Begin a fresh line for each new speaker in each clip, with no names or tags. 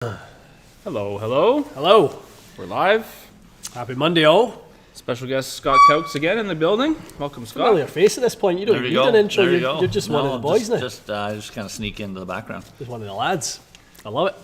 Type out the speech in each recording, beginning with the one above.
Hello, hello.
Hello.
We're live.
Happy Monday, all.
Special guest Scott Coates again in the building. Welcome, Scott.
Familiar face at this point. You don't need an intro. You're just one of the boys now.
I just kind of sneak into the background.
Just one of the lads. I love it.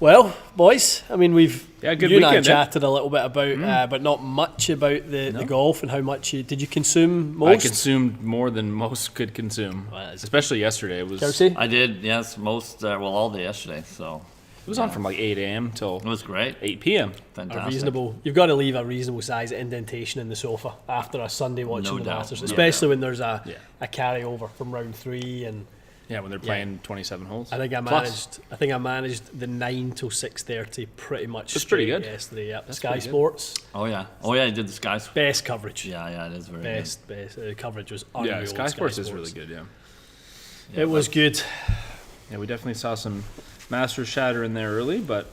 Well, boys, I mean,
good
you and I
weekend,
chatted a little bit about, but not much about the golf and how much did you consume most?
I consumed more than most could consume, especially yesterday. It was.
Kelsey?
I did, yes, all day yesterday. So
it was on from like 8 a.m. till
it was great.
8 p.m.
Fantastic.
You've got to leave a reasonable size indentation in the sofa after a Sunday watching the Masters, especially when there's a carryover from round 3 and.
Yeah, when they're playing 27 holes.
I think I managed the 9 till 6:30 pretty much.
That's pretty good
yesterday. Yeah,
That's
Sky Sports.
Oh yeah, I did the Sky Sports.
Best coverage.
Yeah, it is very
best. The coverage was unreal.
Yeah, Sky Sports is really good. Yeah,
it was good.
Yeah, we definitely saw some Masters shatter in there early, but.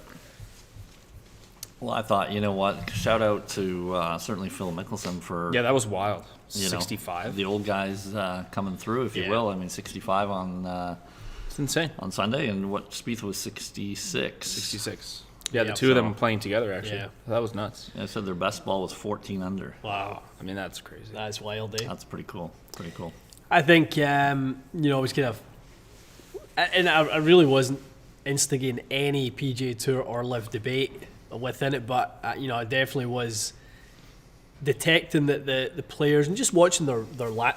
Well, I thought, you know what? Shout out to certainly Phil Mickelson for
that was wild. 65.
The old guys coming through, if you will. I mean, 65 on.
It's insane.
On Sunday, and what Spieth was 66.
66. Yeah, the two of them playing together, actually. Yeah. That was nuts.
Yeah, I said their best ball was 14 under.
Wow.
I mean, that's crazy.
That's wild, eh?
That's pretty cool. Pretty cool.
I think, it was kind of... And I really wasn't instigating any PGA Tour or Live debate within it, but, I definitely was detecting that the players, and just watching their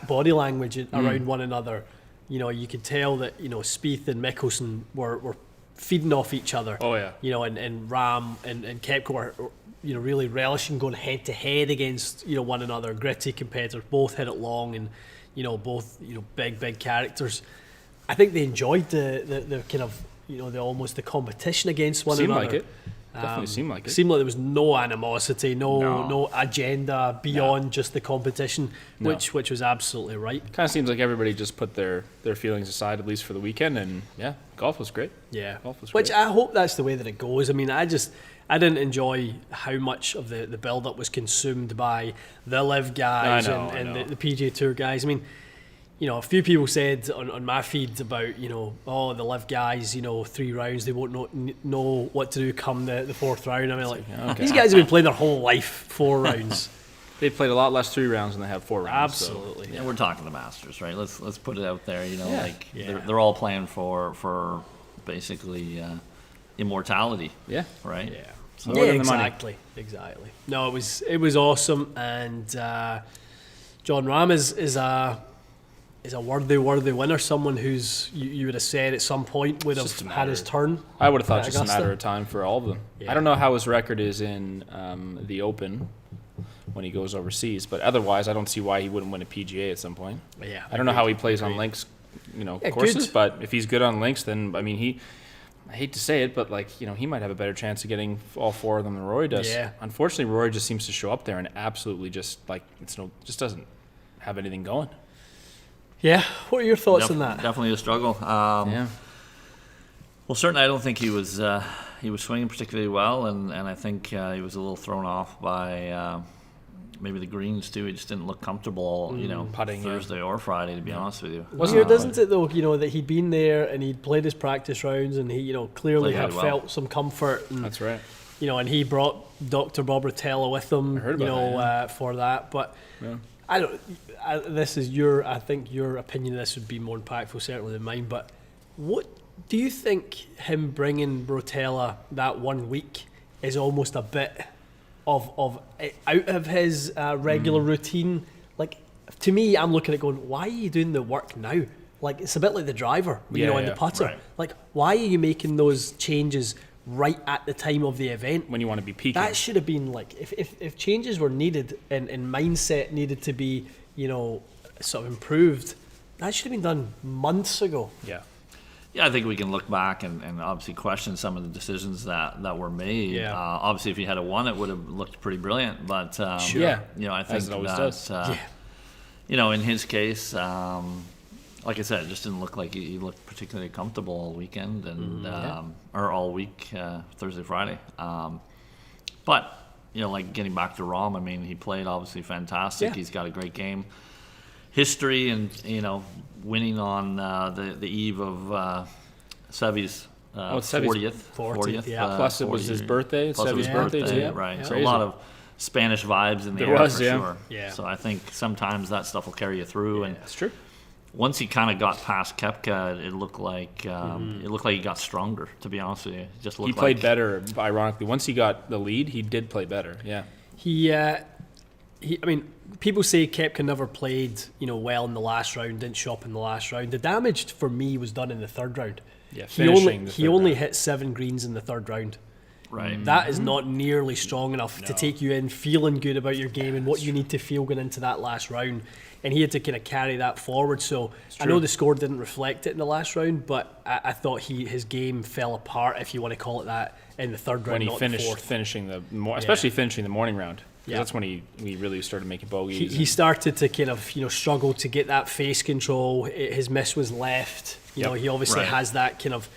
body language around one another, you could tell that, Spieth and Mickelson were feeding off each other.
Oh, yeah.
And Rahm and Koepka were, really relishing going head to head against, one another. Gritty competitors, both hit it long, and, both, big characters. I think they enjoyed the kind of, the competition against one another.
Seemed like it. Definitely seemed like it.
Seemed like there was no animosity, no agenda beyond just the competition, which was absolutely right.
Kind of seems like everybody just put their feelings aside, at least for the weekend, and golf was great.
Yeah,
golf was
which
great.
I hope that's the way that it goes. I mean, I didn't enjoy how much of the build-up was consumed by the Live guys and the PGA Tour guys. I mean, a few people said on my feed about, the Live guys, 3 rounds, they won't know what to do come the 4th round. I mean, these guys have been playing their whole life 4 rounds.
They've played a lot less 3 rounds than they have 4 rounds.
Absolutely.
So. Yeah, we're talking the Masters, right? Let's put it out there. They're all playing for basically immortality.
Yeah.
Right.
Yeah.
So
exactly. No, it was awesome, and John Rahm is a worthy winner. Someone who's you would have said at some point would have had his turn.
I would have thought just a matter of time for all of them. Yeah. I don't know how his record is in the Open when he goes overseas, but otherwise I don't see why he wouldn't win a PGA at some point.
Yeah,
I don't know how he plays on links, courses,
good.
But if he's good on links, then I mean I hate to say it, but he might have a better chance of getting all 4 of them than Rory does.
Yeah.
Unfortunately, Rory just seems to show up there and absolutely just doesn't have anything going.
Yeah, what are your thoughts on that?
Definitely a struggle. Well, certainly I don't think he was swinging particularly well, and I think he was a little thrown off by maybe the greens too. He just didn't look comfortable,
putting
Thursday or Friday, to be honest with you.
Doesn't it though? That he'd been there and he'd played his practice rounds, and he clearly had felt some comfort. And,
that's right.
And he brought Dr. Bob Rotella with him.
I heard about
for that, but.
Yeah.
This is I think your opinion of this would be more impactful certainly than mine, but what do you think him bringing Rotella that 1 week is almost a bit of out of his regular routine? Like, to me, I'm looking at going, why are you doing the work now? Like, it's a bit like the driver, and the putter. Right. Like, why are you making those changes right at the time of the event
when you want to be peaking?
That should have been like, if changes were needed and mindset needed to be sort of improved, that should have been done months ago.
Yeah, I think we can look back and obviously question some of the decisions that were made.
Yeah.
Obviously if he had won, it would have looked pretty brilliant, but
sure.
I think
as it always does.
In his case, like I said, it just didn't look like he looked particularly comfortable all weekend and or all week, Thursday, Friday. But getting back to Rahm, I mean, he played obviously fantastic. Yeah. He's got a great game history, and winning on the eve of Seve's
it's Seve's
40th.
yeah.
Plus it was his birthday. It's
Plus
Seve's
his
birthday,
birthday,
too.
right?
Yeah.
So
Crazy.
a lot of Spanish vibes in the
There
air
was,
for
yeah.
sure.
Yeah.
So I think sometimes that stuff will carry you through. And
That's true.
once he kind of got past Koepka, it looked like he got stronger. To be honest with you, it just looked
He played
like,
better, ironically. Once he got the lead, he did play better, yeah.
I mean, people say Koepka never played, well in the last round, didn't shop in the last round. The damage for me was done in the third round.
Yeah,
He only hit 7 greens in the third round.
Right.
That is not nearly strong enough to take you in feeling good about your game and what you need to feel going into that last round. And he had to kind of carry that forward. So I know the score didn't reflect it in the last round, but I thought his game fell apart, if you want to call it that, in the third round.
When he
not
finished
the fourth.
especially finishing the morning round. 'Cause
Yeah.
that's when he really started making bogeys.
He started to kind of struggle to get that face control. His miss was left. He obviously
Right.
has that kind of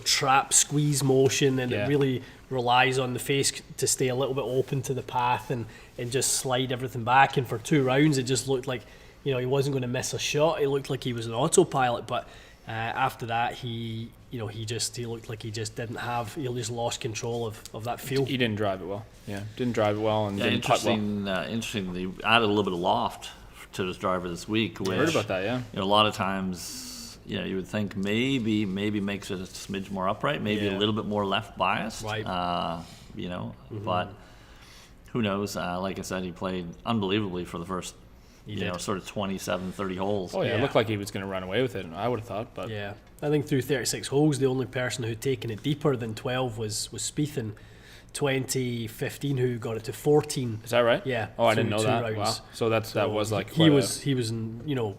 trap squeeze motion, and it really relies on the face to stay a little bit open to the path and just slide everything back. And for 2 rounds, it just looked like he wasn't going to miss a shot. It looked like he was an autopilot. But after that, he looked like he just lost control of that field.
He didn't drive it well. Yeah, didn't drive it well and
Yeah,
didn't putt well.
interesting. They added a little bit of loft to his driver this week. Which,
I heard about that, yeah.
A lot of times, you would think maybe makes it a smidge more upright, maybe a little bit more left biased.
Right.
But who knows? Like I said, he played unbelievably for the first, sort of 27, 30 holes.
Oh, yeah,
Yeah.
it looked like he was going to run away with it, I would have thought. But
Yeah, I think through 36 holes, the only person who'd taken it deeper than 12 was Spieth in 2015, who got it to 14.
is that right?
Yeah.
Oh, I didn't know
through 2
that.
rounds.
Wow. So that was like
he was in,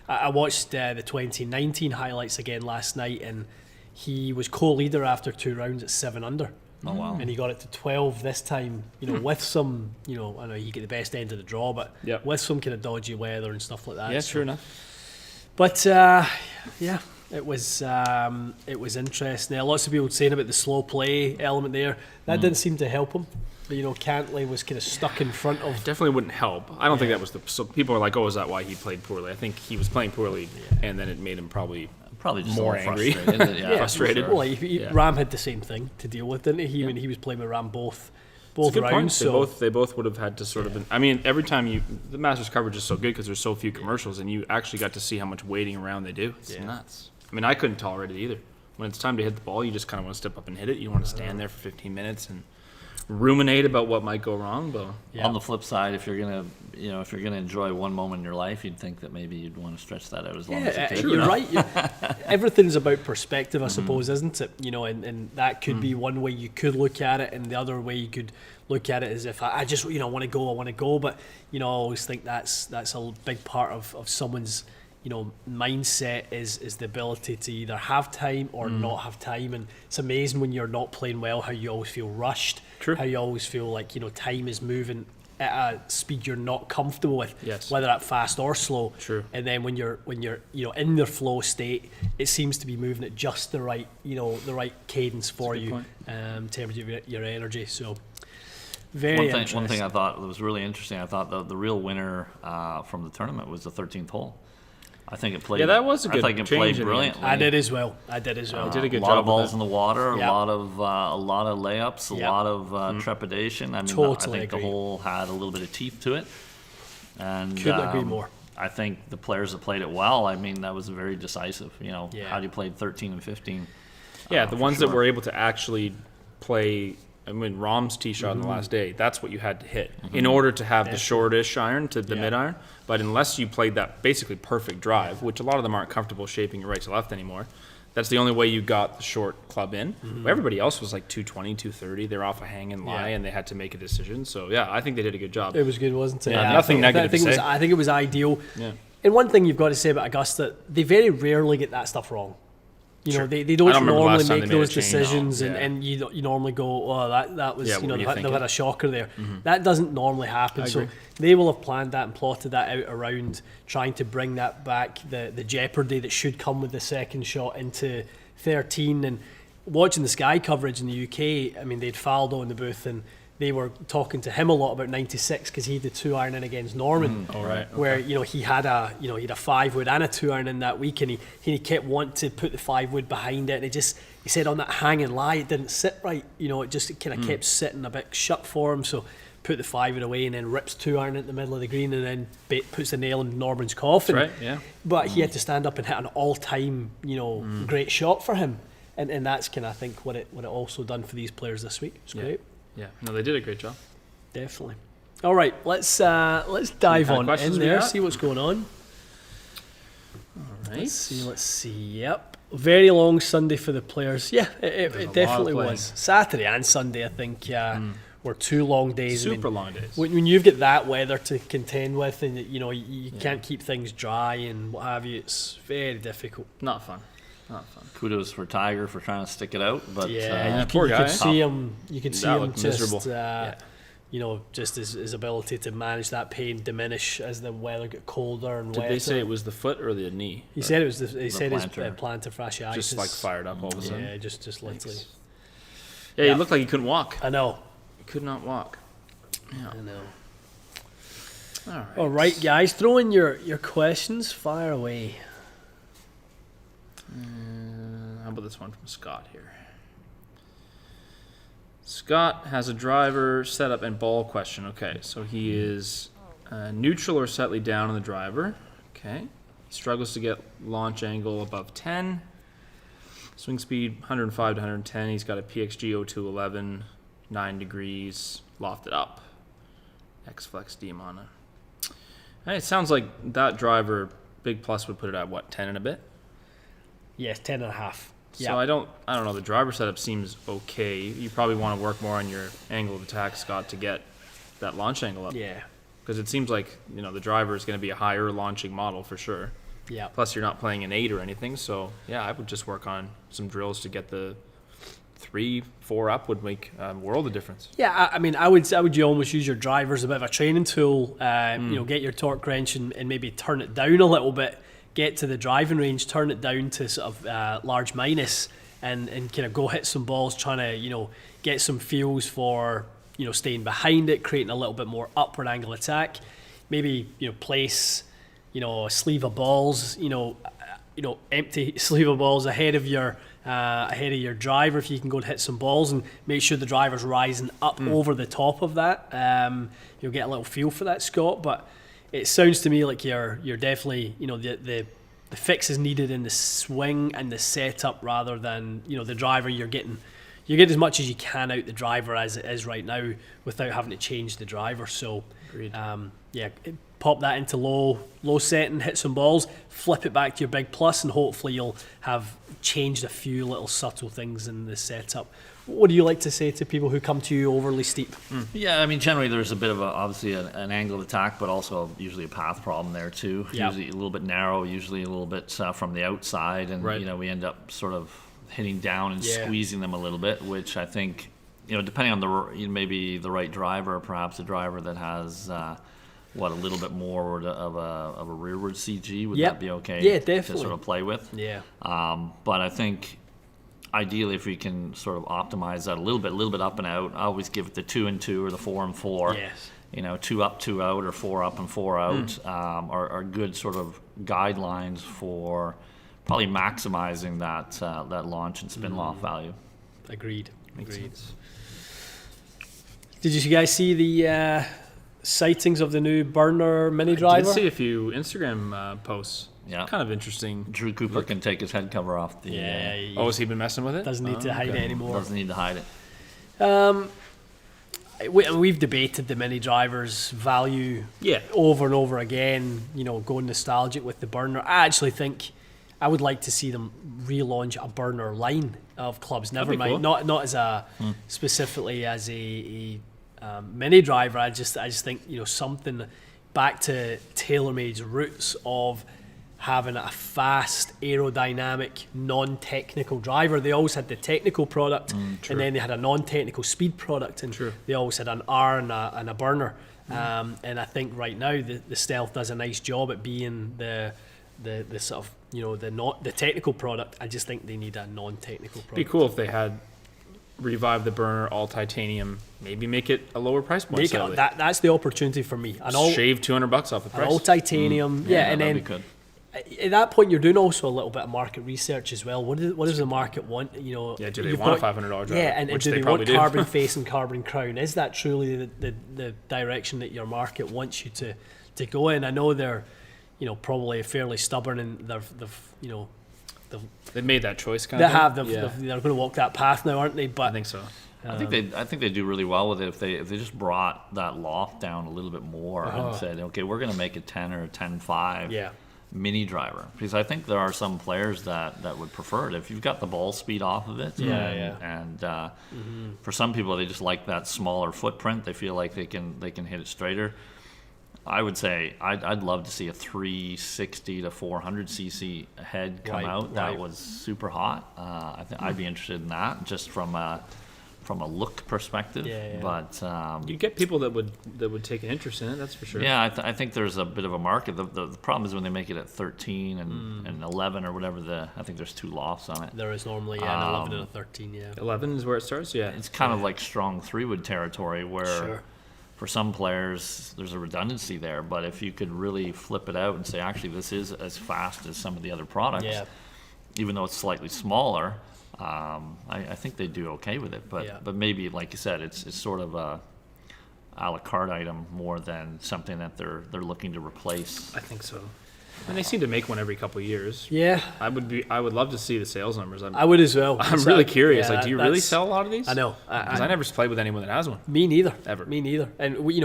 I watched the 2019 highlights again last night, and he was co-leader after 2 rounds at 7 under.
Oh, wow.
And he got it to 12 this time, with some, I know you get the best end of the draw, but
Yep.
with some kind of dodgy weather and stuff like that.
Yeah,
So-
true enough.
But it was interesting. Lots of people saying about the slow play element there. That didn't seem to help him. Cantley was kind of stuck in front of.
Definitely wouldn't help. I don't think that was so people are like, oh, is that why he played poorly? I think he was playing poorly, and then it made him probably
Just
more
a little
angry.
frustrated. Yeah,
Frustrated.
for sure.
Well, Ram had the same thing to deal with, didn't he? When he was playing with Ram both
It's a good point.
rounds.
They both would have had to sort of. I mean, every time the Masters coverage is so good because there's so few commercials, and you actually got to see how much waiting around they do. It's nuts. I mean, I couldn't tolerate it either. When it's time to hit the ball, you just kind of want to step up and hit it. You don't want to stand there for 15 minutes and ruminate about what might go wrong. But
On the flip side, if you're gonna enjoy one moment in your life, you'd think that maybe you'd want to stretch that out as long as you could.
You're right. Everything's about perspective, I suppose, isn't it? And that could be one way you could look at it, and the other way you could look at it is if I just want to go. But I always think that's a big part of someone's mindset is the ability to either have time or not have time. And it's amazing when you're not playing well how you always feel rushed.
True.
How you always feel like time is moving at a speed you're not comfortable with,
Yes.
whether that's fast or slow.
True.
And then when you're in the flow state, it seems to be moving at just the right the right cadence for
That's a good
you
point.
in terms of your energy. So very interesting.
One thing I thought was really interesting, I thought the real winner from the tournament was the 13th hole. I think it played.
Yeah, that was a good
I think it
change
played
in the end.
brilliantly.
I did as well. Did
He did a
A
good
lot
job
of
with
balls
that.
in the water,
Yeah.
a lot of layups, a
Yeah.
lot of trepidation. I mean,
Totally
I think
agree.
the hole had a little bit of teeth to it, and
Couldn't agree more.
I think the players that played it well. I mean, that was very decisive.
Yeah.
How do you play 13 and 15?
Yeah, the
for
ones
sure.
that were able to actually play. I mean, Rahm's tee shot on the last day, that's what you had to hit in order to have the shortish iron to the
Yeah.
mid iron. But unless you played that basically perfect drive, which a lot of them aren't comfortable shaping it right to left anymore, that's the only way you got the short club in. Everybody else was like 220, 230. They're off a hanging lie,
Yeah.
and they had to make a decision. So, yeah, I think they did a good job.
It was good, wasn't it?
Yeah, nothing negative to say.
I think it was ideal.
Yeah.
And one thing you've got to say about Augusta, they very rarely get that stuff wrong.
Sure.
They
I
don't
don't remember the
normally
last time
make
they made a
those
change.
decisions,
No. Yeah.
and you normally go, oh, that was,
Yeah, what were you
they've
thinking?
had a shocker there. That doesn't normally happen.
I
So
agree.
they will have planned that and plotted that out around trying to bring that back, the jeopardy that should come with the second shot into 13. And watching the Sky coverage in the UK, I mean, they'd Faldo in the booth, and they were talking to him a lot about 96 because he had the 2-iron in against Norman.
All right.
Where he had a 5-wood and a 2-iron in that week, and he kept wanting to put the 5-wood behind it, and it he said on that hang and lie, it didn't sit right. It kind of kept sitting a bit shut for him. So put the 5 away and then rips 2-iron at the middle of the green and then puts the nail in Norman's coffin.
That's right, yeah.
But he had to stand up and hit an all-time, great shot for him. And that's kind of, I think, what it also done for these players this week. It's great.
Yeah, no, they did a great job.
Definitely. All right, let's dive on in there, see what's going on.
All right.
Let's see. Yep. Very long Sunday for the players. Yeah, it definitely was. Saturday and Sunday, I think, were 2 long days.
Super long days.
When you've got that weather to contend with, and you can't keep things dry and what have you, it's very difficult.
Not fun.
Kudos for Tiger for trying to stick it out, but
you
poor guy.
could see him. You could see him just
miserable.
just his ability to manage that pain diminish as the weather got colder and wetter.
Did they say it was the foot or the knee?
He said it was his
plantar.
plantar fasciitis.
Just like fired up all of a sudden.
Yeah, just literally.
Yeah, he looked like he couldn't walk.
I know.
He could not walk. Yeah.
I know.
All
right, guys, throw in your questions. Fire away.
How about this one from Scott here? Scott has a driver, setup, and ball question. Okay, so he is neutral or slightly down on the driver. Okay. He struggles to get launch angle above 10. Swing speed 105 to 110. He's got a PXG 0211, 9 degrees, lofted up. X-Flex Demon. It sounds like that driver, Big Plus, would put it at what, 10 and a bit?
Yes, 10.5.
So I don't know. The driver setup seems okay. You probably want to work more on your angle of attack, Scott, to get that launch angle up.
Yeah.
Because it seems like the driver is going to be a higher launching model for sure.
Yeah.
Plus, you're not playing an 8 or anything. So yeah, I would just work on some drills to get the 3, 4 up would make a world of difference.
Yeah, I mean, I would almost use your driver as a bit of a training tool. Get your torque wrench and maybe turn it down a little bit. Get to the driving range, turn it down to sort of large minus, and kind of go hit some balls, trying to get some feels for staying behind it, creating a little bit more upward angle attack. Maybe place a sleeve of balls, empty sleeve of balls ahead of your driver if you can go and hit some balls, and make sure the driver's rising up over the top of that. You'll get a little feel for that, Scott, but. It sounds to me like you're definitely the fix is needed in the swing and the setup rather than the driver. You get as much as you can out the driver as it is right now without having to change the driver. So pop that into low setting, hit some balls, flip it back to your Big Plus, and hopefully you'll have changed a few little subtle things in the setup. What do you like to say to people who come to you overly steep?
Yeah, I mean, generally there's a bit of obviously an angle of attack, but also usually a path problem there too.
Yep.
Usually a little bit narrow, usually a little bit from the outside, and we end up sort of hitting down and squeezing them a little bit, which I think, depending on maybe the right driver, perhaps a driver that has a little bit more of a rearward CG, would that be okay?
Yeah, definitely.
To sort of play with.
Yeah.
But I think. Ideally, if we can sort of optimize that a little bit up and out, I always give it the 2 and 2 or the 4 and 4.
Yes.
2 up, 2 out, or 4 up and 4 out are good sort of guidelines for probably maximizing that launch and spin loft value.
Agreed.
Sense.
Did you guys see the sightings of the new burner mini driver?
I did see a few Instagram posts.
Yeah.
Kind of interesting.
Drew Cooper can take his head cover off the...
has he been messing with it?
Doesn't need to hide it anymore.
Doesn't need to hide it.
We've debated the mini driver's value over and over again, going nostalgic with the burner. I actually think I would like to see them relaunch a burner line of clubs. Never mind, cool. not as a specifically as a mini driver. I just think something back to TaylorMade's roots of having a fast, aerodynamic, non-technical driver. They always had the technical product, and then they had a non-technical speed product, and they always had an R and a burner. And I think right now the Stealth does a nice job at being the sort of the technical product. I just think they need a non-technical product.
It'd be cool if they had revived the burner all titanium. Maybe make it a lower price point.
That's the opportunity for me.
Shave $200 off the price.
All titanium, and then. at that point, you're doing also a little bit of market research as well. What does the market want? You know,
Yeah, do they
you've
want a
got-
$500 driver?
Yeah, and
Which
do they
probably
want carbon face and carbon crown? Is that truly the direction that your market wants you to go in? I know they're, you know, probably fairly stubborn, and
They've made that choice, kind
they
of.
have
Yeah.
they're going to walk that path now, aren't they?
I
But
think so.
I think they do really well with it if they just brought that loft down a little bit more and said, okay, we're going to make a 10 or a 10.5
yeah,
mini driver, because I think there are some players that would prefer it if you've got the ball speed off of it. And for some people, they just like that smaller footprint. They feel like they can hit it straighter. I would say I'd love to see a 360 to 400 cc head come out. That was super hot. I'd be interested in that just from a look perspective.
Yeah.
But
You get people that would take an interest in it. That's for sure.
yeah, I think there's a bit of a market. The problem is when they make it at 13 and 11 or whatever. I think there's 2 lofts on it.
there is normally an 11 and a 13. Yeah,
11 is where it starts. Yeah.
It's kind of like strong 3-wood territory where
sure.
for some players there's a redundancy there. But if you could really flip it out and say, actually, this is as fast as some of the other products,
Yeah.
even though it's slightly smaller, I think they do okay with it. But maybe, like you said, it's sort of a la carte item more than something that they're looking to replace.
I think so. And they seem to make one every couple of years.
Yeah,
I would love to see the sales numbers.
I would as well.
I'm really curious.
Yeah,
Like, do you really
that's-
sell a lot of these?
I know.
Because I never played with anyone that has one.
Me neither.
Ever.
Me neither. And we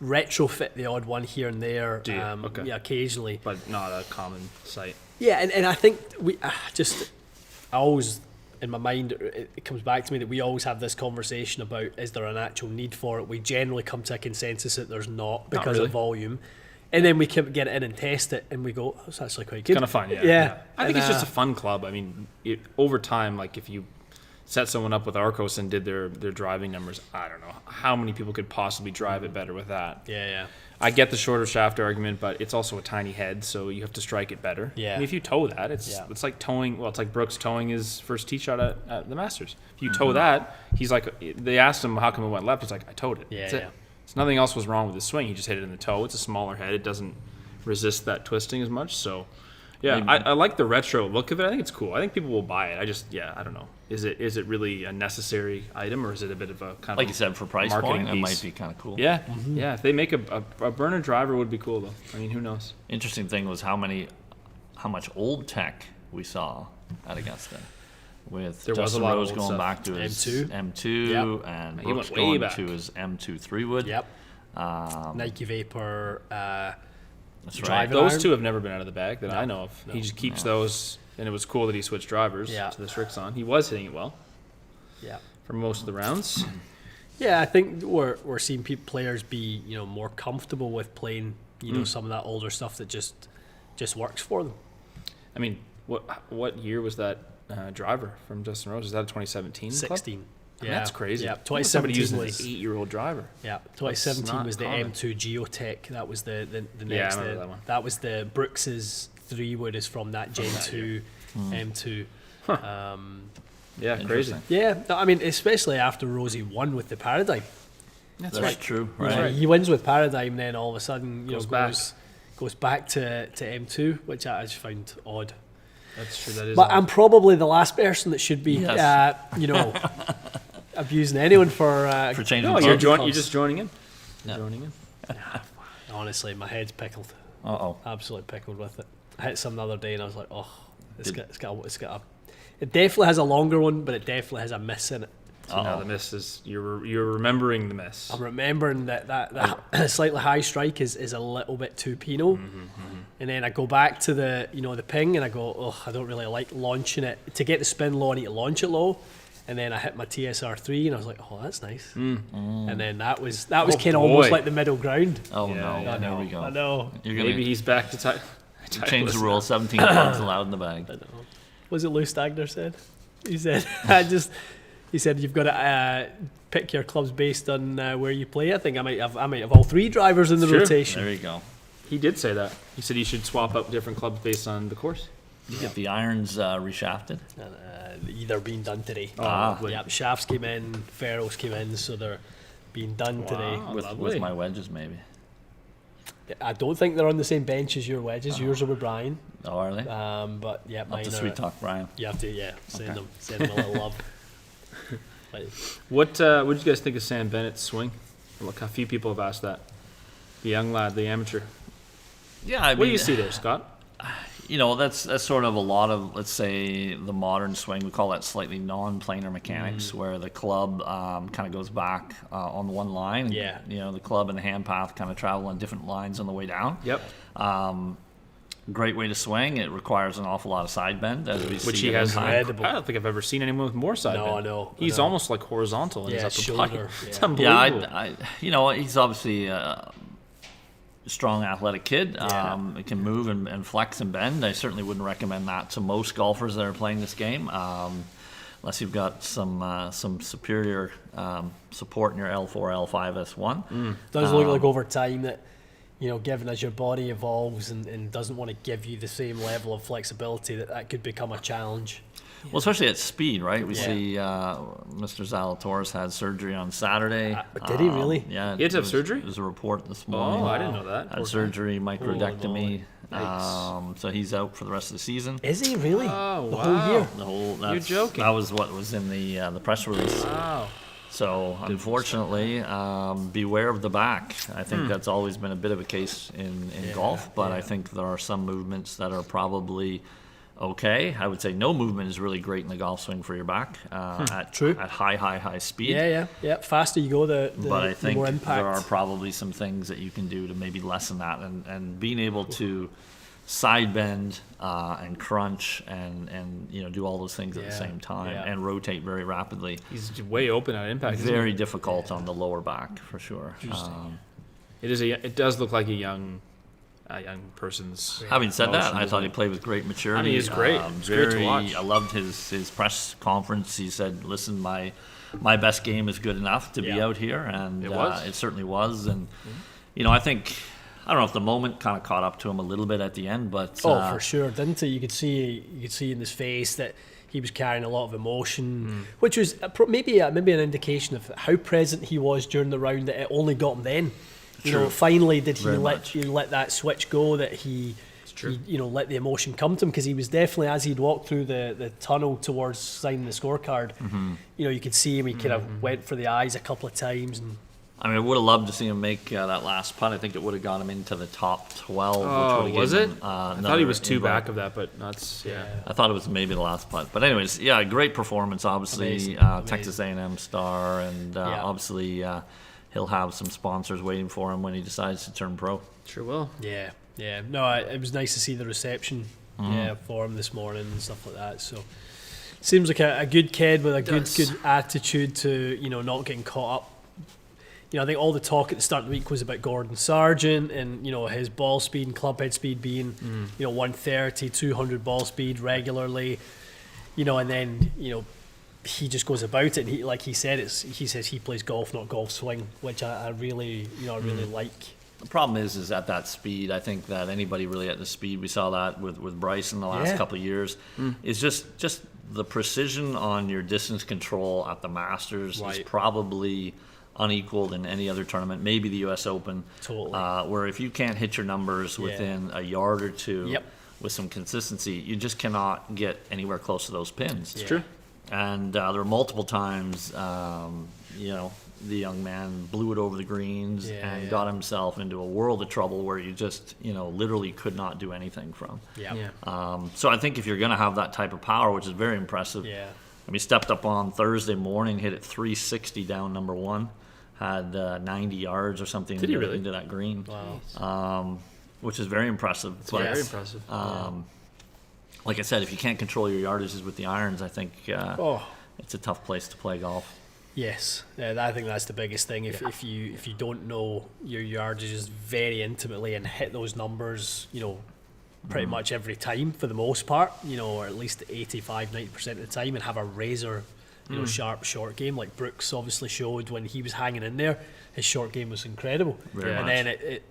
retrofit the odd one here and there.
Do you? Okay.
Yeah, occasionally.
But not a common sight.
Yeah, and I think I always, in my mind, it comes back to me that we always have this conversation about, is there an actual need for it? We generally come to a consensus that there's not because
really.
of volume. And then we can get it in and test it, and we go, oh, it's actually quite good.
Kind of fun, yeah.
Yeah.
I think
And,
it's just a fun club. I mean, over time, like if you set someone up with Arcos and did their driving numbers, I don't know how many people could possibly drive it better with that.
Yeah.
I get the shorter shaft argument, but it's also a tiny head, so you have to strike it better.
Yeah.
I mean, if you tow that, it's
Yeah.
it's like towing. Well, it's like Brooks towing his first tee shot at the Masters. If you tow that, he's like, they asked him how come it went left. He's like, I towed it.
Yeah,
That's
yeah.
it. So nothing else was wrong with the swing. He just hit it in the toe. It's a smaller head. It doesn't resist that twisting as much. So, yeah, I like the retro look of it. I think it's cool. I think people will buy it. I don't know. Is it really a necessary item, or is it a bit of a kind
Like
of
you said, for price
marketing
point, it
piece?
might be kind of cool.
Yeah, yeah. If they make a burner driver, would be cool though. I mean, who knows?
Interesting thing was how much old tech we saw at Augusta, with
There was
Dustin
a lot of
Rose
old
going
stuff.
back to his
M2.
M2 and
He
Brooks
went way
going
back.
to his M2 3-wood.
Yep. Nike Vapor.
That's right.
Driving
Those
iron?
two have never been out of the bag that I know of. He just keeps those, and it was cool that he switched drivers
Yeah.
to the Strixon. He was hitting it well
Yeah.
for most of the rounds.
Yeah, I think we're seeing players be more comfortable with playing some of that older stuff that just works for them.
I mean, what year was that driver from Dustin Rose? Is that a 2017? club?
16.
I mean, that's crazy.
Yeah,
What was somebody
2017
using
was
an 8-year-old driver.
Yeah, 2017
not
was the
common.
M2 Geotech. That was the next.
Yeah, I remember that one.
That was the Brooks's 3-wood is from that Gen 2 M2.
Yeah, crazy.
Interesting.
Yeah, no, I mean, especially after Rosie won with the Paradigm.
That's
That's
right.
true.
You know,
Right.
he wins with Paradigm, then all of a sudden
Goes
goes back to M2, which I just found odd.
That's true. That is.
But
odd.
I'm probably the last person that should be,
Yes.
abusing anyone for.
For changing
no,
clubs.
you're just joining in.
Yeah.
Joining in.
Honestly, my head's pickled.
Uh-oh.
Absolutely pickled with it. I hit some the other day and I was like, oh, it's got a. It definitely has a longer one, but it definitely has a miss in it.
So now the miss is you're remembering the miss.
I'm remembering that slightly high strike is a little bit too penal. And then I go back to the the ping and I go, oh, I don't really like launching it. To get the spin low, I need to launch it low. And then I hit my TSR3 and I was like, oh, that's nice. And then that was kind of almost
boy.
like the middle ground.
Oh
Yeah,
no!
yeah.
There we go.
I know.
You're gonna
Maybe he's back to
change the rule. 17 clubs allowed in the bag.
Was it Lou Stagner said? He said, he said you've got to pick your clubs based on where you play. I think I might have all 3 drivers in the
Sure.
rotation.
There you go.
He did say that. He said you should swap up different clubs based on the course.
You get the irons reshafted.
Either being done today.
lovely.
Yep, shafts came in, ferrules came in, so they're being done today.
Wow.
With
lovely.
my wedges, maybe.
I don't think they're on the same bench as your wedges. Yours are with Brian.
Oh, are they?
But yeah,
Up
mine
to
are.
sweet talk, Brian.
You have to, send
Okay.
them a little love. But,
What did you guys think of Sam Bennett's swing? Look, a few people have asked that. The young lad, the amateur.
Yeah, I mean,
What do you see there, Scott?
You know, that's sort of a lot of, let's say, the modern swing. We call that slightly non-planar mechanics, where the club kind of goes back on one line. And,
Yeah.
You know, the club and the hand path kind of travel on different lines on the way down.
Yep.
Great way to swing. It requires an awful lot of side bend, as we see.
Which he
at
has.
the
I
time.
don't think I've ever seen anyone with more side
No,
bend.
I know.
He's almost like horizontal in
Yeah,
his upper body.
shoulder,
It's
yeah.
unbelievable.
Yeah, you know, he's obviously a strong, athletic kid.
Yeah.
It can move and flex and bend. I certainly wouldn't recommend that to most golfers that are playing this game, unless you've got some superior support in your L4, L5, S1.
does look like over time that, given as your body evolves and doesn't want to give you the same level of flexibility, that could become a challenge.
Well, especially at speed, right? We
Yeah.
see Mr. Zalatoris had surgery on Saturday.
Did he really?
Yeah.
He had to have
it was-
surgery?
There's a report this morning.
Oh, I didn't know that.
Had surgery, microdectomy.
Yikes.
So he's out for the rest of the season.
Is he really?
Oh,
the
wow.
whole year?
The whole
joking.
That was what was in the press release.
Wow.
So unfortunately, beware of the back. I think that's always been a bit of a case in golf, but I think there are some movements that are probably okay. I would say no movement is really great in the golf swing for your back at
True.
at high speed.
Yeah. Faster you go, the
But I think
more impact.
there are probably some things that you can do to maybe lessen that, and being able to side bend and crunch and do all those things at the
Yeah,
same time
yeah.
and rotate very rapidly.
He's way open at impact. isn't he?
Very difficult on the lower back for sure.
It does look like a young person's.
Having said that,
motion,
I
doesn't
thought he
it?
played with great maturity.
I mean, he's great. It's great to watch.
I loved his press conference. He said, "Listen, my best game is good enough to be
Yeah.
out here," and
It was.
it certainly was. And I think I don't know if the moment kind of caught up to him a little bit at the end, but
For sure, didn't it? You could see in his face that he was carrying a lot of emotion, which was maybe an indication of how present he was during the round. That it only got him then. Finally did he
Very
let
much.
let that switch go? That he let the emotion come to him, because he was definitely, as he'd walked through the tunnel towards signing the scorecard. You could see him. He kind of went for the eyes a couple of times and.
I mean, I would have loved to see him make that last putt. I think it would have got him into the top 12.
Oh,
which would have
was
given
it?
him,
I thought he
another
was two
invite.
back of that, but that's yeah.
I thought it was maybe the last putt. But anyways, yeah, great performance, obviously.
Amazing.
Texas A&M star, and obviously he'll have some sponsors waiting for him when he decides to turn pro.
Sure will.
Yeah. No, it was nice to see the reception for him this morning and stuff like that. So, seems like a good kid with a good attitude to not getting caught up. I think all the talk at the start of the week was about Gordon Sargent and his ball speed and club head speed being 130, 200 ball speed regularly, and then he just goes about it. And he says he plays golf, not golf swing, which I really really like.
The problem is at that speed, I think that anybody really at the speed, we saw that with Bryce in the last couple of years, is just the precision on your distance control at the Masters is probably unequaled in any other tournament, maybe the U.S. Open.
Totally.
Where if you can't hit your numbers within a yard or two with some consistency, you just cannot get anywhere close to those pins.
It's true.
And there were multiple times, the young man blew it over the greens and got himself into a world of trouble where you just, literally could not do anything from. So I think if you're going to have that type of power, which is very impressive. I mean, he stepped up on Thursday morning, hit it 360 down number one, had 90 yards or something
Did he really?
into that green.
Wow.
Which is very impressive. But,
Very impressive.
like I said, if you can't control your yardages with the irons, I think it's a tough place to play golf.
Yes, I think that's the biggest thing. If you don't know your yardages very intimately and hit those numbers, pretty much every time for the most part, or at least 85-90% of the time, and have a razor, sharp short game like Brooks obviously showed when he was hanging in there. His short game was incredible,
Very
and
much.
then it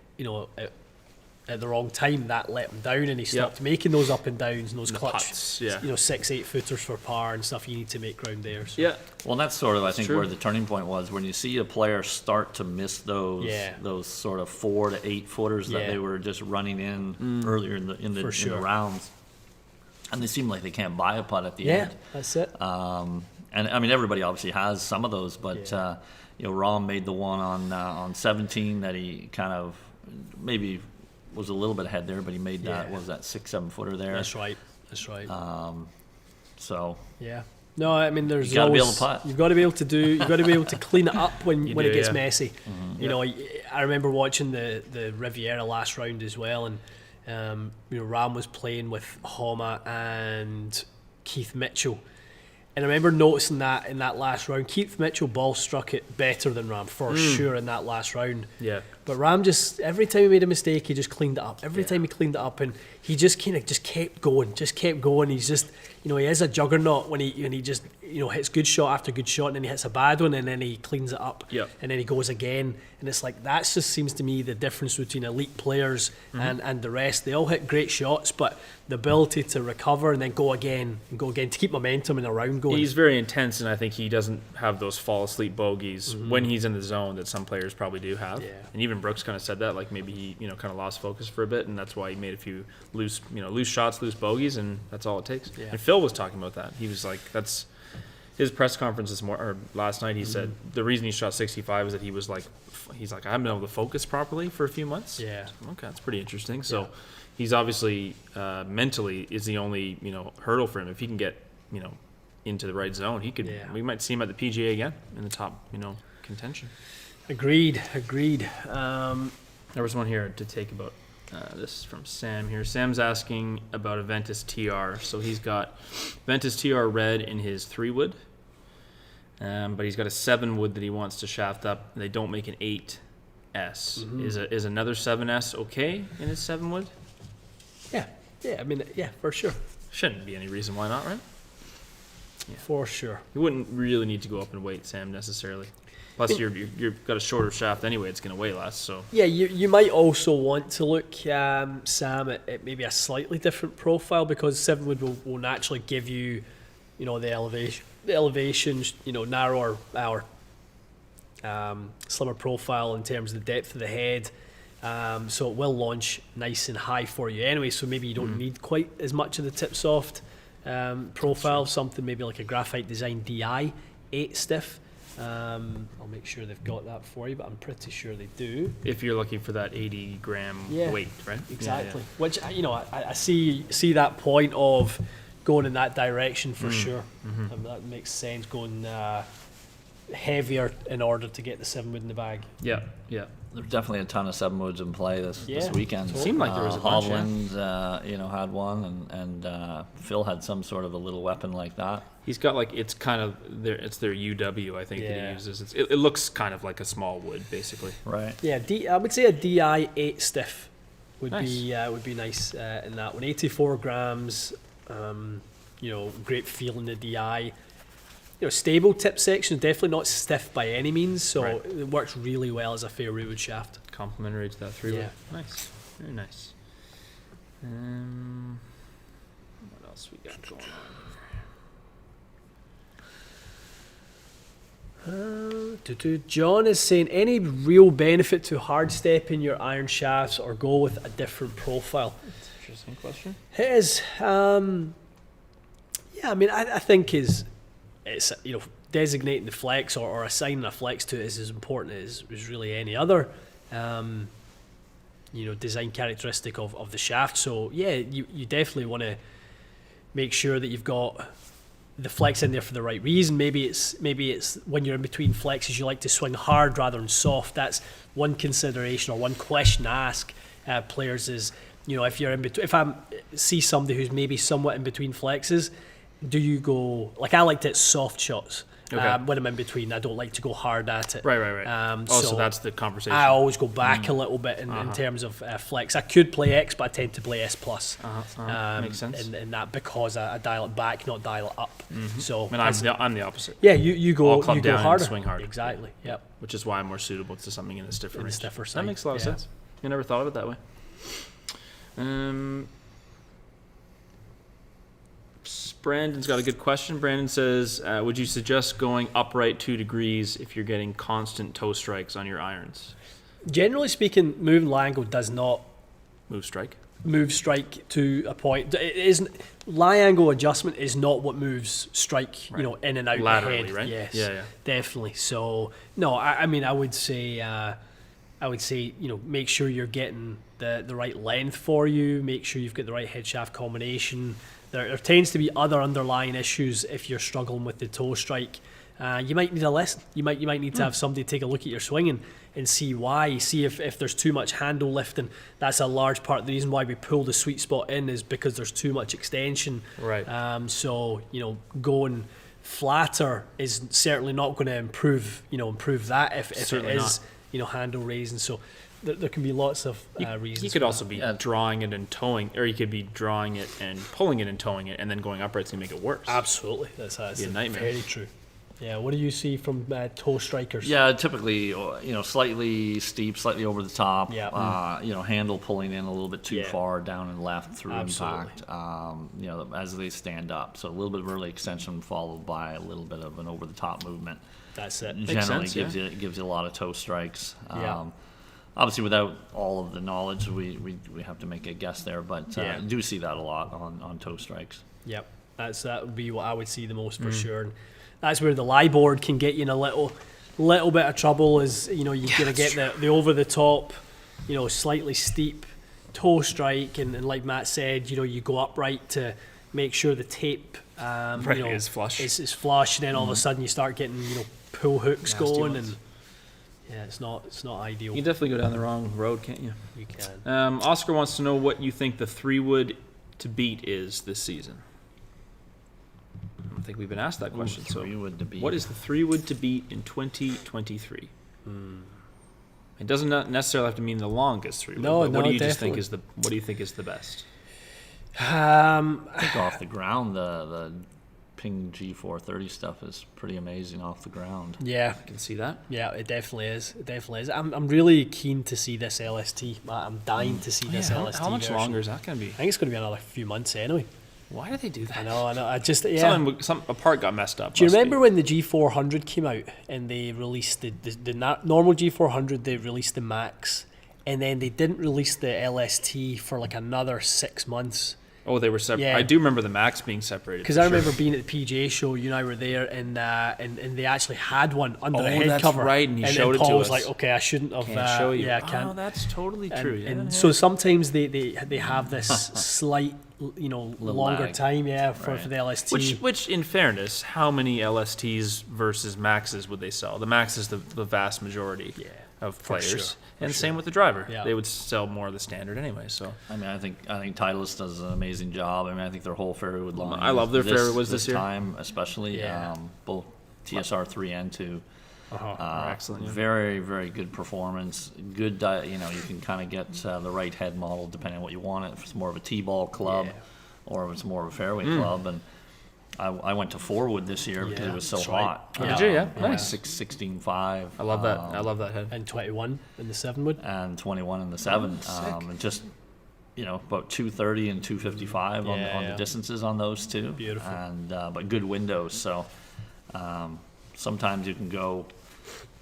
at the wrong time, that let him down, and he stopped making those up and downs and those clutch,
putts, yeah.
6-8 footers for par and stuff. You need to make ground there. So.
Yeah.
Well, that's sort of, I think,
true.
where the turning point was, when you see a player start to miss those sort of 4 to 8 footers that they were just running in earlier in the rounds, and they seem like they can't buy a putt at the end.
Yeah, that's it.
And I mean, everybody obviously has some of those, but Rahm made the one on 17 that he kind of maybe was a little bit ahead there, but he made that 6-7 footer there.
That's right.
So
yeah. No, I mean, there's
you got to be able
always,
to putt.
you've got to be able to do. You've got to be able to clean it up when it gets messy.
Mm-hmm.
You know, I remember watching the Riviera last round as well, and Rahm was playing with Homa and Keith Mitchell. And I remember noticing that in that last round, Keith Mitchell ball struck it better than Rahm for sure in that last round.
Yeah.
But Rahm just, every time he made a mistake, he just cleaned it up. Every time he cleaned it up, and he just kind of just kept going. He's just, he is a juggernaut when he just, hits good shot after good shot, and then he hits a bad one, and then he cleans it up.
Yep.
And then he goes again. And it's like, that just seems to me the difference between elite players and the rest. They all hit great shots, but the ability to recover and then go again to keep momentum in a round going.
He's very intense, and I think he doesn't have those fall asleep bogeys when he's in the zone that some players probably do have.
Yeah.
And even Brooks kind of said that, like maybe he kind of lost focus for a bit, and that's why he made a few loose shots, loose bogeys, and that's all it takes.
Yeah.
And Phil was talking about that. He was like, that's his press conference last night. He said the reason he shot 65 is that he's like, I haven't been able to focus properly for a few months.
Yeah.
Okay, that's pretty interesting. So he's obviously mentally is the only hurdle for him. If he can get into the right zone, he could.
Yeah.
We might see him at the PGA again in the top contention.
Agreed.
There was one here to take about. This is from Sam here. Sam's asking about a Ventus TR. So he's got Ventus TR red in his 3-wood, but he's got a 7-wood that he wants to shaft up. They don't make an 8S. Is another 7S okay in his 7-wood?
Yeah. I mean, for sure.
Shouldn't be any reason why not, right? Yeah.
For sure.
You wouldn't really need to go up in weight, Sam, necessarily. Plus, you've got a shorter shaft anyway. It's going to weigh less. So
yeah, you might also want to look, Sam, at maybe a slightly different profile, because 7-wood will naturally give you, the elevations, narrower or slimmer profile in terms of the depth of the head. So it will launch nice and high for you anyway. So maybe you don't need quite as much of the tip soft profile. Something maybe like a Graphite Design DI 8 stiff. I'll make sure they've got that for you, but I'm pretty sure they do.
if you're looking for that 80-gram weight, right?
Exactly. Which I see that point of going in that direction for sure. That makes sense, going heavier in order to get the 7-wood in the bag.
Yeah.
there's definitely a ton of 7-woods in play this weekend.
Seemed like there was a bunch.
Hovland, had one, and Phil had some sort of a little weapon like that.
He's got it's kind of it's their UW, I think, that he uses. It looks kind of like a small wood, basically.
Right.
Yeah, I would say a DI 8 stiff would
Nice.
be nice in that one. 84 grams, great feel in the DI. Stable tip section, definitely not stiff by any means, so it works really well as a fairway wood shaft.
Complementary to that 3-wood.
Yeah.
Nice. Very nice. What else we got going on?
John is saying, any real benefit to hard stepping your iron shafts or go with a different profile?
That's an interesting question.
It is. I think it's designating the flex or assigning a flex to it is as important as really any other design characteristic of the shaft. So yeah, you definitely want to make sure that you've got the flex in there for the right reason. Maybe it's when you're in between flexes, you like to swing hard rather than soft. That's one consideration or one question to ask players is, if you're in between, if I see somebody who's maybe somewhat in between flexes, do you go, I like to hit soft shots when I'm in between. I don't like to go hard at it.
Right. So that's the conversation.
I always go back a little bit in terms of flex. I could play X, but I tend to play S+.
Makes sense.
In that, because I dial it back, not dial it up. So
And I'm the opposite.
yeah, you go
I'll club down and
harder.
swing hard.
Exactly. Yep.
Which is why I'm more suitable to something in a stiffer range.
stiffer
That
side,
makes a lot of
yeah.
sense. You never thought of it that way. Brandon's got a good question. Brandon says, would you suggest going upright 2 degrees if you're getting constant toe strikes on your irons?
Generally speaking, moving lie angle does not
Move strike.
move strike to a point. It isn't lie angle adjustment is not what moves strike,
Right.
in and out
Laterally,
ahead.
right?
Yes,
Yeah.
definitely. So no, I mean, I would say, make sure you're getting the right length for you. Make sure you've got the right head shaft combination. There tends to be other underlying issues if you're struggling with the toe strike. You might need a lesson. You might need to have somebody take a look at your swinging and see why. See if there's too much handle lifting. That's a large part of the reason why we pull the sweet spot in is because there's too much extension.
Right.
So going flatter is certainly not going to improve that if it
Certainly
is handle raising. So there can be lots of reasons.
You could
for
also be drawing it and towing, or you could be drawing it and pulling it and towing it, and then going upright to make it worse.
Absolutely, that's
Be a nightmare.
very true. Yeah, what do you see from toe strikers?
Yeah, typically, slightly steep, slightly over the top.
Yeah.
Handle pulling in a little bit too
Yeah.
far down and left through
Absolutely.
impact. As they stand up, so a little bit of early extension followed by a little bit of an over the top movement.
That's it.
Generally
sense,
gives you a lot of toe strikes.
Yeah.
Obviously, without all of the knowledge, we have to make a guess there, but
Yeah.
do see that a lot on toe strikes.
Yep, that would be what I would see the most for sure. And that's where the lie board can get you in a little bit of trouble. Is you're gonna get the over the top, slightly steep toe strike, and like Matt said, you go upright to make sure the tape
Is flush.
is flush, and then all of a sudden you start getting pull hooks
Nasty
going,
ones.
and it's not ideal.
You can definitely go down the wrong road, can't you?
You can.
Oscar wants to know what you think the 3-wood to beat is this season. I don't think we've been asked that question. So,
3-wood to beat.
what is the 3-wood to beat in 2023? It doesn't necessarily have to mean the longest 3-wood.
No,
but what
no,
do you just think
definitely.
what do you think is the best?
I think off the ground, the Ping G430 stuff is pretty amazing off the ground.
Yeah,
I can see that.
yeah, it definitely is. It definitely is. I'm really keen to see this LST. I'm dying to see this
How
LST.
much
version.
longer is that going to be?
I think it's going to be another few months anyway.
Why do they do that?
I know. I just
A part got messed up.
Do you
must be.
remember when the G400 came out and they released the normal G400? They released the Max, and then they didn't release the LST for like another 6 months.
Oh, they were separate.
Yeah.
I do remember the Max being separated.
Because
for
I
sure.
remember being at the PGA show, you and I were there, and they actually had one under the
Oh,
head
that's
cover.
right, and he showed it
Paul
to
was
us.
like, "Okay, I shouldn't have."
Can't show you.
Yeah, I
Oh,
can't.
that's totally true. Yeah,
And
yeah.
so sometimes they have this slight, longer
lag.
time, for
Right.
the LST.
Which, in fairness, how many LSTs versus Maxes would they sell? The Max is the vast majority of players,
sure,
and same with the driver.
Yeah.
They would sell more of the standard anyway. So
I mean, I think Titleist does an amazing job. I mean, I think their whole fairwood line.
I love their fairwoods this year.
time, especially
Yeah.
both TSR 3 and 2.
excellent. Yeah.
Very, very good performance. Good, you can kind of get the right head model depending on what you want. If it's more of a T-ball club,
Yeah.
or if it's more of a fairway club. And I went to 4-wood this year because
Yeah,
it was so
that's right.
hot.
Oh, did you? Yeah. Nice.
16.5.
I love that. I love that head.
and 21 in the 7-wood.
And 21 in the 7. And just, about 230 and 255 on
Yeah.
the distances on those two.
Beautiful.
And but good windows. So sometimes you can go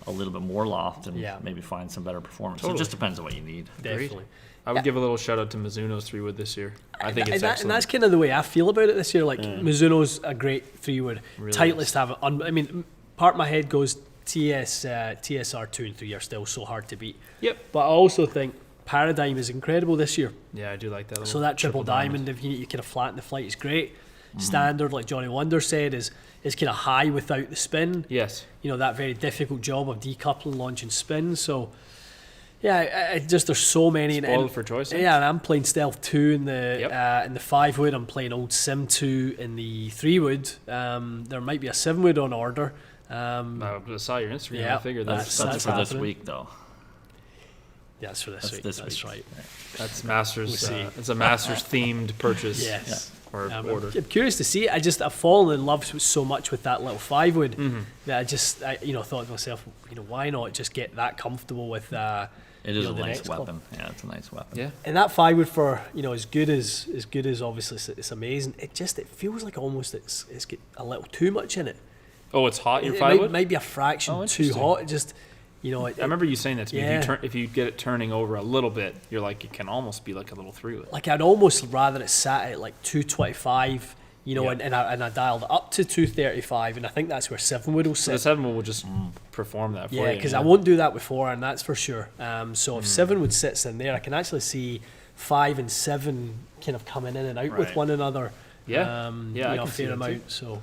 a little bit more loft and
Yeah.
maybe find some better performance.
Totally.
It just depends on what you need.
Definitely.
I would give a little shout out to Mizuno's 3-wood this year. I think it's
and
excellent.
that's kind of the way I feel about it this year. Like Mizuno's a great 3-wood.
Really
Titleist have it. I mean, part of my head goes TSR 2 and 3 are still so hard to beat.
Yep.
But I also think Paradigm is incredible this year.
Yeah, I do like that.
So that triple diamond, if you kind of flatten the flight, is great. Standard, like Johnny Wonder said, is kind of high without the spin.
Yes.
That very difficult job of decoupling, launching spin. So, yeah, there's so many.
Spoiled for choice. eh?
Yeah, and I'm playing Stealth 2 in the
Yep.
in the 5-wood. I'm playing Old Sim 2 in the 3-wood. There might be a 7-wood on order.
I saw your Instagram.
Yeah,
I figured
That's
that's
for this
happening.
week, though.
Yeah, that's for this
That's
week.
this
That's
week.
right.
That's Masters.
We'll see.
It's a Masters themed purchase.
Yes.
Or
I'm
order.
curious to see. I've fallen in love so much with that little 5-wood
Mm-hmm.
that I thought to myself, why not just get that comfortable with
It is a
the
nice
next club.
weapon. Yeah, it's a nice weapon.
Yeah.
And that 5-wood for as good as obviously it's amazing. It feels like almost it's got a little too much in it.
Oh, it's hot. Your
It
5-wood.
might be a fraction
Oh,
too
interesting.
hot. It just
I remember you saying that to me.
Yeah.
If you get it turning over a little bit, you're like it can almost be like a little 3-wood.
like I'd almost rather it sat at like 225.
Yeah.
And I dialed it up to 235, and I think that's where 7-wood will
So the
sit.
7-wood will just perform that for you.
Yeah, because I won't do that with 4 iron, that's for sure. So if 7-wood sits in there, I can actually see 5 and 7 kind of coming in and out with
Right.
one another.
Yeah. Yeah, I
a
can see
fair
that too.
amount. So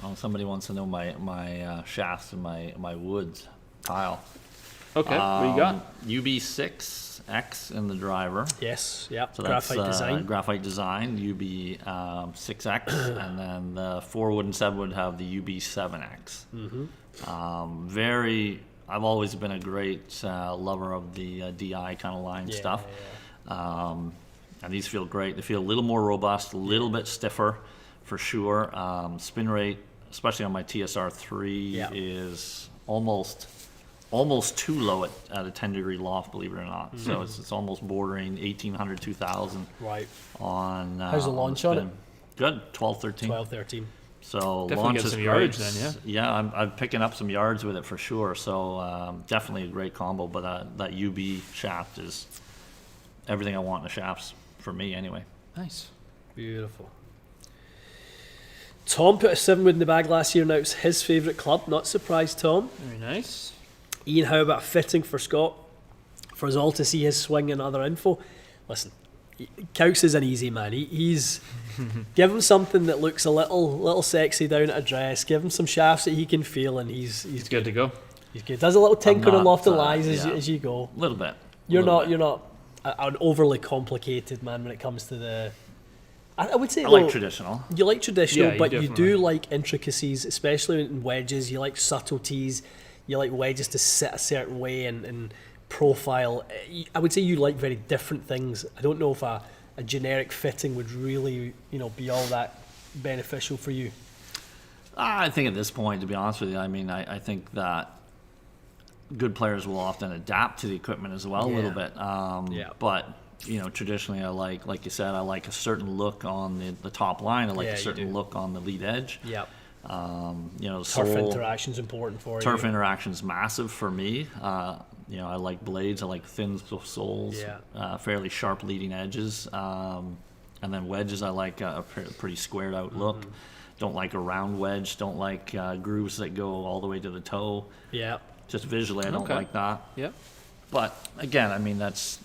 Well, somebody wants to know my shafts and my woods tile.
Okay. What you got?
UB6X in the driver.
yes, yep,
So that's
graphite design.
Graphite design, UB6X, and then the 4-wood and 7-wood have the UB7X. I've always been a great lover of the DI kind of line stuff. And these feel great. They feel a little more robust, a little bit stiffer for sure. Spin rate, especially on my TSR3,
Yeah.
is almost too low at a 10-degree loft, believe it or not. So it's almost bordering 1,800, 2,000
Right,
on.
How's the launch on
spin. Good, 12, 13.
12, 13.
So
Definitely
launch
get
is
some
great.
yardage then,
Yeah, I'm picking up some yards with it for sure. So definitely a great combo. But that UB shaft is everything I want in the shafts for me anyway.
Nice.
Beautiful. Tom put a 7-wood in the bag last year. Now it's his favourite club. Not surprised, Tom.
Very nice.
Ian, how about fitting for Scott? For us all to see his swing and other info. Listen, Cowks is an easy man. He's give him something that looks a little sexy down at a dress. Give him some shafts that he can feel, and he's
It's good to go.
He's good. Does a little tinkering
not,
off the
uh,
lies
yeah.
as you go.
A little bit.
You're
Little
not
bit.
an overly complicated man when it comes to the. I would say
I like
though,
traditional.
you like traditional,
Yeah, you
but you
definitely.
do like intricacies, especially in wedges. You like subtleties. You like wedges to sit a certain way and profile. I would say you like very different things. I don't know if a generic fitting would really, be all that beneficial for you.
I think at this point, to be honest with you, I mean, I think that good players will often adapt to the equipment as well a little bit.
Yeah.
But traditionally, I like you said, I like a certain look on the top line. I like
Yeah,
a
you
certain
do.
look on the lead edge.
Yep.
The
Turf
sole-
interaction's important for
Turf
you.
interaction's massive for me. I like blades. I like thin soles.
Yeah.
Fairly sharp leading edges. And then wedges, I like a pretty squared out look. Don't like a round wedge. Don't like grooves that go all the way to the toe.
Yeah.
Just visually, I don't
Okay.
like that.
Yep.
But again, I mean, that's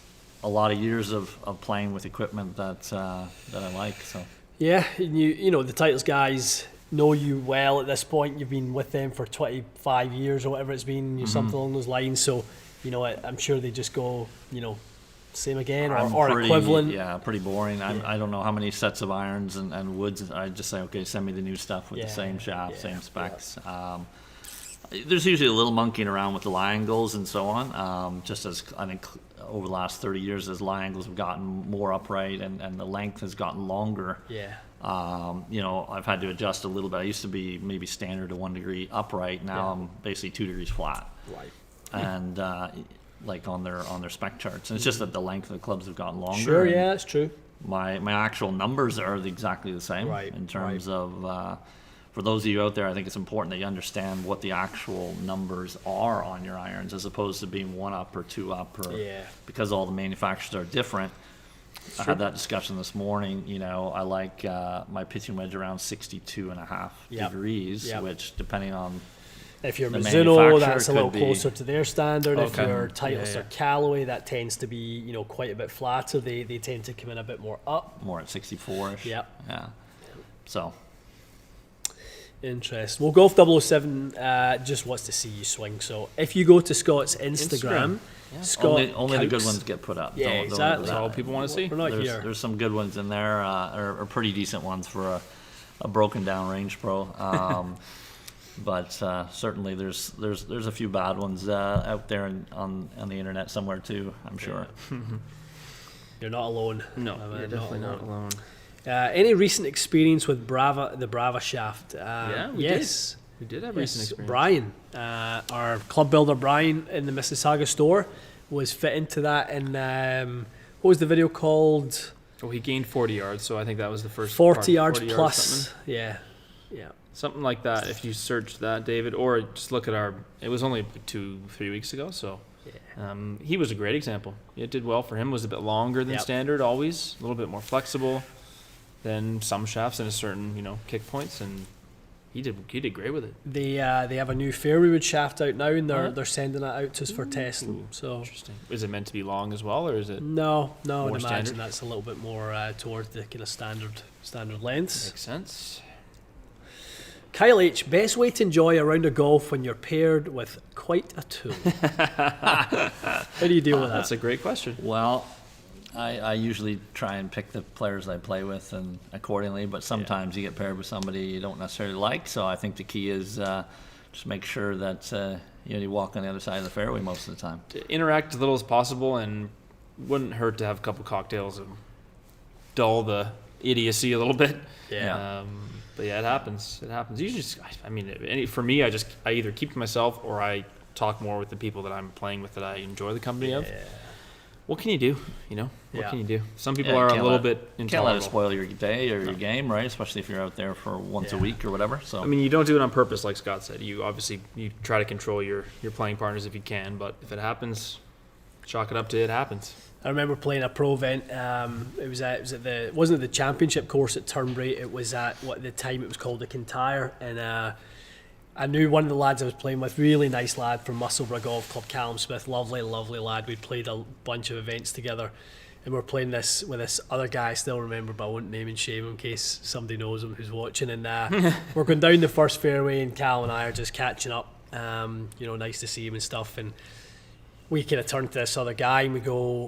a lot of years of playing with equipment that I like. So
Yeah, and the titles guys know you well at this point. You've been with them for 25 years or whatever it's been, something along those lines. So, I'm sure they just go, same again
I'm
or
pretty,
equivalent.
Yeah, pretty boring. I don't know how many sets of irons and woods. I just say, okay, send me the new stuff with
Yeah,
the same shaft,
yeah,
same specs. There's usually a little monkeying around with the lie angles and so on. Just as I think over the last 30 years, as lie angles have gotten more upright and the length has gotten longer.
Yeah.
I've had to adjust a little bit. I used to be maybe standard to 1 degree upright. Now
Yeah.
I'm basically 2 degrees flat.
Right.
And like on their spec charts, and it's just that the length of the clubs have gotten longer.
Sure,
and
yeah, that's true.
My actual numbers are exactly the same.
Right,
In terms of for those of you out there, I think it's important that you understand what the actual numbers are on your irons, as opposed to being 1 up or 2 up, or
Yeah.
because all the manufacturers are different. I had that discussion this morning. I like my pitching wedge around 62.5
Yep.
degrees,
Yep.
which depending on
If you're
the
Mizuno,
manufacturer
that's a little
could be-
closer to their standard. If
Okay.
your titles
Yeah,
are Callaway, that tends to be, quite a bit flatter. They tend to come in a bit more up.
more at 64ish.
Yep.
Yeah. So
Interesting. Well, Golf 007 just wants to see you swing. So if you go to Scott's Instagram, Scott
only the good
Cowks-
ones get put up.
Yeah,
Don't
exactly.
That's all people want to see.
We're not
There's,
here.
there's some good ones in there, or pretty decent ones for a broken down range pro. But certainly there's a few bad ones out there on the internet somewhere too, I'm sure.
You're not alone.
No, you're definitely not alone.
Any recent experience with the Brava shaft?
We
yes.
did. We did have recent experience.
Brian, our club builder Brian in the Mississauga store was fit into that. And what was the video called?
Oh, he gained 40 yards, so I think that was the first
40 yards
40
plus.
something.
Yeah.
Something like that, if you search that, David, or just look at it was only 2-3 weeks ago, so he was a great example. It did well for him. It was a bit longer than standard, always, a little bit more flexible than some shafts in a certain, kick points, and he did great with it.
They have a new fairway wood shaft out now, and they're sending it out to us for testing. So
interesting. Is it meant to be long as well, or is it?
No. I'd imagine
standard?
that's a little bit more towards the kind of standard lengths.
Makes sense.
Kyle H, best way to enjoy a round of golf when you're paired with quite a tool. How do you deal with that?
That's a great question.
Well, I usually try and pick the players I play with and accordingly, but sometimes you get paired with somebody you don't necessarily like. So I think the key is just make sure that you walk on the other side of the fairway most of the time.
To interact as little as possible, and wouldn't hurt to have a couple cocktails and dull the idiocy a little bit.
Yeah.
But yeah, it happens. It happens. Usually, for me, I either keep to myself or I talk more with the people that I'm playing with that I enjoy the company of. What can you do? What can you do? Some people are a little bit intolerable.
Can't let it spoil your day or your game, right? Especially if you're out there for once a week or whatever. So
you don't do it on purpose, like Scott said. You obviously try to control your playing partners if you can, but if it happens, chalk it up to it happens.
I remember playing a pro event. It wasn't at the championship course at Turnberry. It was at the time it was called the Kintyre, and I knew one of the lads I was playing with, really nice lad from Musselburgh Golf Club, Callum Smith, lovely lad. We'd played a bunch of events together, and we're playing this with this other guy I still remember, but I won't name and shame him in case somebody knows him who's watching. And we're going down the first fairway, and Cal and I are just catching up. Nice to see him and stuff, and we kind of turn to this other guy and we go,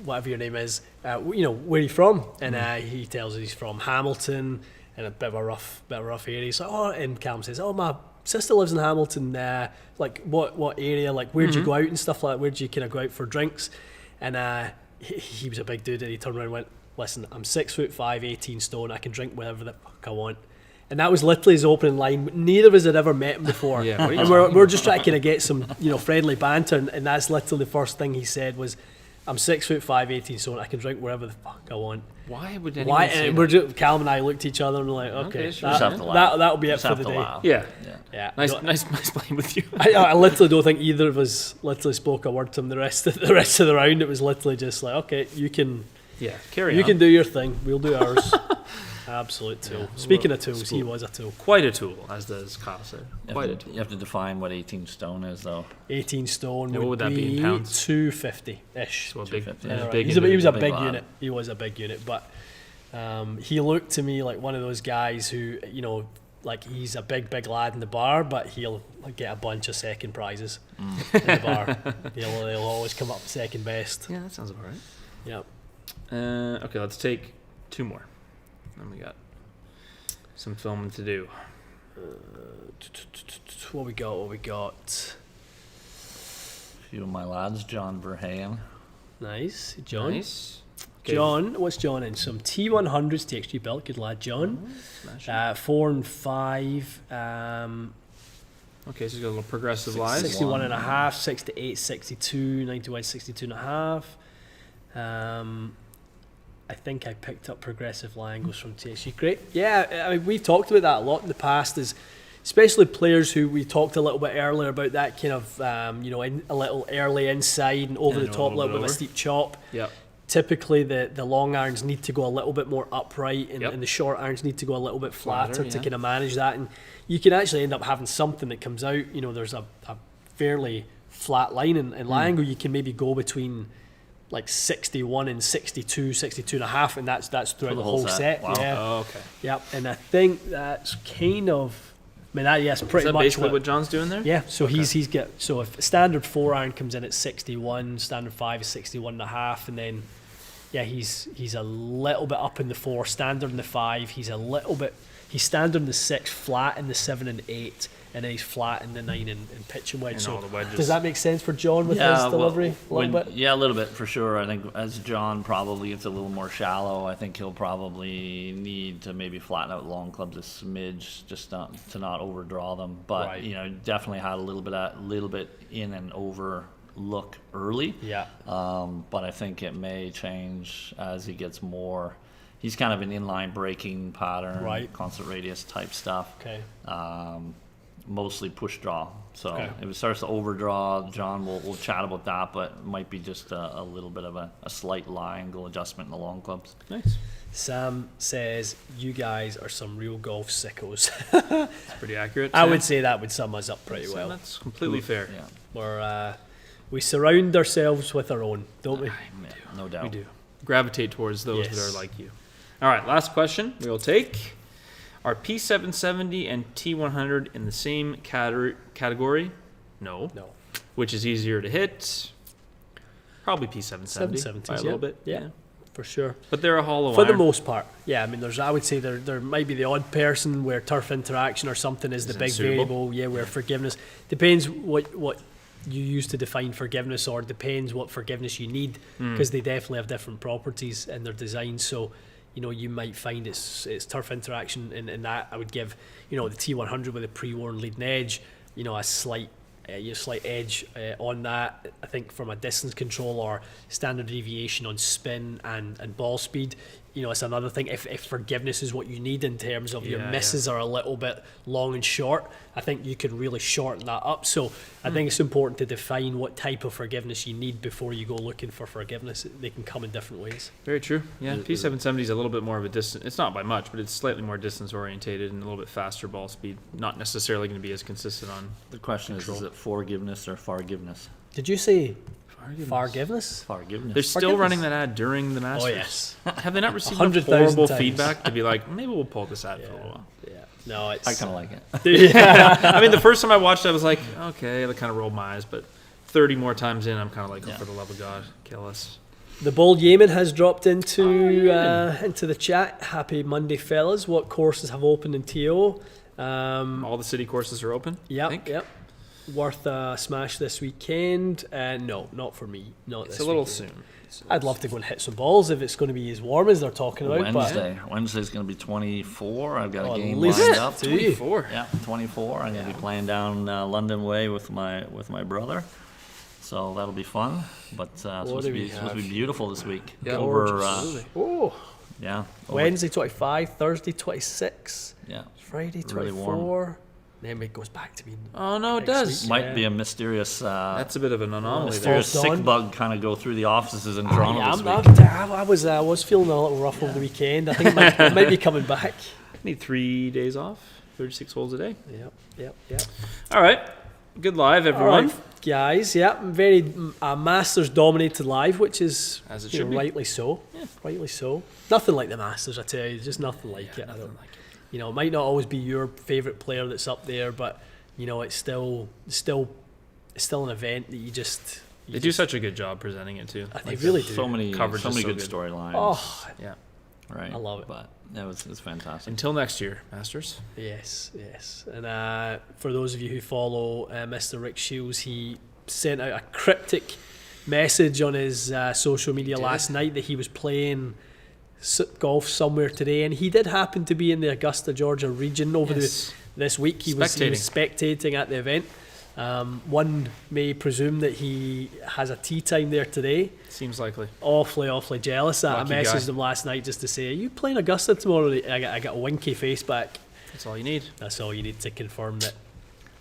whatever your name is, where are you from? And he tells us he's from Hamilton, in a bit of a rough area. So, and Cam says, my sister lives in Hamilton. What area? Like, where'd you go out and stuff like that? Where'd you kind of go out for drinks? And he was a big dude, and he turned around and went, listen, I'm 6'5", 18 stone. I can drink whatever the fuck I want. And that was literally his opening line. Neither of us had ever met him before. And we're just trying to kind of get some friendly banter, and that's literally the first thing he said was, I'm 6'5", 18 stone. I can drink wherever the fuck I want.
Why would anyone say
and
that?
Calum and I looked at each other and were like, okay,
sure.
that'll be it for the day.
Yeah. Nice playing with you.
I literally don't think either of us literally spoke a word to him the rest of the round. It was literally just like, okay, you can do your thing, we'll do ours. Absolute tool. Speaking of tools, he was a tool.
Quite a tool, as does Kyle said. Quite a tool.
You have to define what 18 stone is, though.
18 stone
what would that be in pounds?
250-ish.
So
He was a big unit. He was a big unit, but he looked to me like one of those guys who, like he's a big lad in the bar, but he'll get a bunch of second prizes in the bar. He'll always come up second best.
Yeah, that sounds about right.
Yeah.
Okay, let's take two more. Then we got some filming to do.
What we got?
A few of my lads, John Verheyen.
Nice. John.
Nice. Okay.
John, what's John in? Some T100s TXG built. Good lad, John. 4 and 5.
Okay, so he's got a little progressive lies.
61 and a half, 68, 62, 91, 62 and a half. I think I picked up progressive lie angles from TXG. Great. Yeah, I mean, we've talked about that a lot in the past, especially players who we talked a little bit earlier about that kind of, a little early inside and over the top, a little bit of a steep chop.
Yep.
Typically, the long irons need to go a little bit more upright, and the short irons need to go a little bit flatter to kind of manage that. And you can actually end up having something that comes out. There's a fairly flat line in lie angle. You can maybe go between like 61 and 62, 62 and a half, and that's throughout the whole set.
Wow.
Yeah.
Oh, okay.
Yep. And I think that's kind of, yes, pretty
Is that
much
basically what John's doing there?
Yeah. So he's got, so if standard 4 iron comes in at 61, standard 5 is 61 and a half, and then he's a little bit up in the 4, standard in the 5. He's a little bit He's standard in the 6, flat in the 7 and 8, and then he's flat in the 9 and pitch and wedge.
And
So
all the wedges.
does that make sense for John with his delivery a little bit?
Yeah, a little bit for sure. I think as John probably gets a little more shallow, I think he'll probably need to maybe flatten out long clubs a smidge, just to not overdraw them. But
Right.
you know, definitely had a little bit in and over look early.
Yeah.
But I think it may change as he gets more. He's kind of an inline braking pattern,
Right.
constant radius type stuff.
Okay.
Mostly push draw. So
Okay.
if it starts to overdraw, John will chat about that, but it might be just a little bit of a slight lie angle adjustment in the long clubs.
Nice.
Sam says, you guys are some real golf sickos.
That's pretty accurate.
I
Sam.
would say that would sum us up pretty
Sam,
well.
That's completely fair.
Yeah,
We surround ourselves with our own, don't we?
yeah, no doubt.
We do. Gravitate towards those
Yes.
that are like you. All right, last question we'll take. Are P770 and T100 in the same category? No.
No.
Which is easier to hit? Probably P770 by a little bit.
Yeah, for sure.
But they're a hollow
For the
iron.
most part, yeah. I mean, I would say there might be the odd person where turf interaction or something is the big
unsuitable.
variable. Yeah, where forgiveness depends what you use to define forgiveness, or depends what forgiveness you need, because they definitely have different properties in their design. So, you know, you might find it's turf interaction, and that I would give, you know, the T100 with a pre-worn leading edge, you know, a slight edge on that. I think from a distance control or standard deviation on spin and ball speed, you know, it's another thing. If forgiveness is what you need in terms of your
Yeah,
misses are a little bit long and short, I think you can really shorten that up. So I think it's important to define what type of forgiveness you need before you go looking for forgiveness. They can come in different ways.
Very true. Yeah, P770 is a little bit more of a distance. It's not by much, but it's slightly more distance orientated and a little bit faster ball speed. Not necessarily going to be as consistent on
The question is it forgiveness or forgiveness?
Did you say
forgiveness.
forgiveness?
Forgiveness.
They're still
Forgiveness.
running that ad during the Masters.
Oh yes.
Have they not received
100,000
horrible
times.
feedback to be like, maybe we'll pull this ad for a little while?
Yeah. No, it's
I kind of like it.
I mean, the first time I watched it, I was like, okay, I kind of rolled my eyes, but 30 more times in, I'm kind of like, oh, for the love of God, kill us.
The Bold Yemen has dropped into the chat. Happy Monday, fellas. What courses have opened in TO?
All the city courses are open, I think.
Yep. Worth a smash this weekend? No, not for me. Not
It's
this
a little
weekend.
soon.
I'd love to go and hit some balls if it's going to be as warm as they're talking about.
Wednesday's going to be 24. I've got
Oh,
a
at
game
least
lined up.
do you?
24.
Yeah, 24. I'm going to be playing down London Way with my brother, so that'll be fun. But it's supposed to be beautiful this week.
Yeah,
Over,
Oh,
yeah, over-
Wednesday 25, Thursday 26,
yeah.
Friday
Really
24.
warm.
Then it goes back to being.
Oh, no, it
Next
does.
week.
Might be a mysterious,
That's a bit of an anomaly there.
mysterious
False dawn.
sick bug kind of go through the offices in Toronto
Yeah,
this week.
I was feeling a little rough over the weekend. I think it might be coming back.
Need 3 days off, 36 holes a day.
Yep.
All right. Good live,
All
everyone.
right, guys. Yeah, very Masters dominated live, which is
As it
you know,
should be.
rightly so. Rightly so. Nothing like the Masters, I tell you. Just nothing like it. I don't like it. You know, it might not always be your favourite player that's up there, but you know, it's still an event that you just.
They do such a good job presenting it, too.
They really do.
So many
Coverage is so
good
good.
storylines.
Oh,
Yeah.
right.
I love it.
But it's fantastic.
Until next year, Masters.
yes. And for those of you who follow Mr. Rick Shields, he sent out a cryptic message on his social media last night that he was playing golf somewhere today, and he did happen to be in the Augusta, Georgia region over this week. He was spectating at the event. One may presume that he has a tee time there today.
Seems likely.
Awfully jealous. I
Lucky
messaged
guy.
him last night just to say, "Are you playing Augusta tomorrow?" I got a winky face back.
That's all you need.
That's all you need to confirm that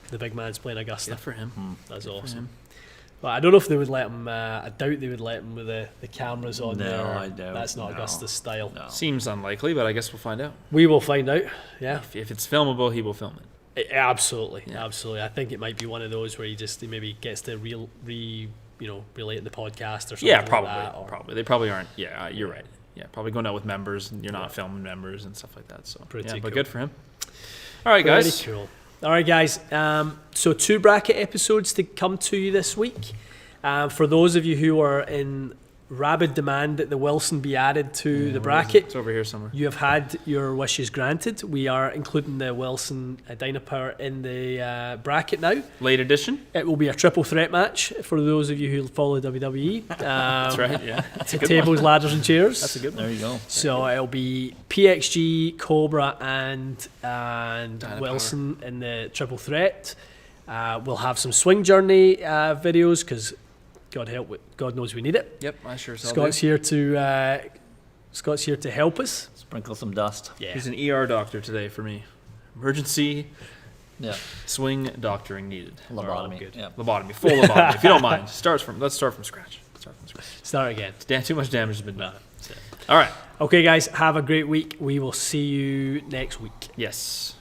the big man's playing Augusta.
Good for him.
That's
Good for
awesome.
him.
But I don't know if they would let him. I doubt they would let him with the cameras on
No,
there.
I doubt.
That's not
No.
Augusta's style.
No.
Seems unlikely, but I guess we'll find out.
We will find out. Yeah.
If it's filmable, he will film it.
Absolutely.
Yeah.
I think it might be one of those where he maybe gets to relate the podcast or something.
Yeah,
like
probably.
that, or
Probably. They probably aren't. Yeah, you're right. Yeah, probably going out with members, and you're not filming members and stuff like that. So,
Pretty
yeah, but
cool.
good for him. All right, guys.
Very cool. All right, guys. So 2 bracket episodes to come to you this week. For those of you who are in rabid demand that the Wilson be added to the bracket.
It's over here somewhere.
You have had your wishes granted. We are including the Wilson Dynapower in the bracket now.
Late edition.
It will be a triple threat match for those of you who follow WWE.
That's right. Yeah. That's a good
Tables, ladders, and chairs.
That's a good one.
There you go.
So it'll be PXG, Cobra, and Wilson in the triple threat. We'll have some Swing Journey videos because God knows we need it.
Yep. I sure saw
Scott's here to help us.
Sprinkle some dust.
Yeah.
He's an ER doctor today for me. Emergency
Yeah.
swing doctoring needed.
Lobotomy.
Oh, good.
Yeah.
Lobotomy. Full lobotomy. If you don't mind. Let's start from scratch.
Start again.
Too much damage has been done. All right.
Okay, guys, have a great week. We will see you next week.
Yes.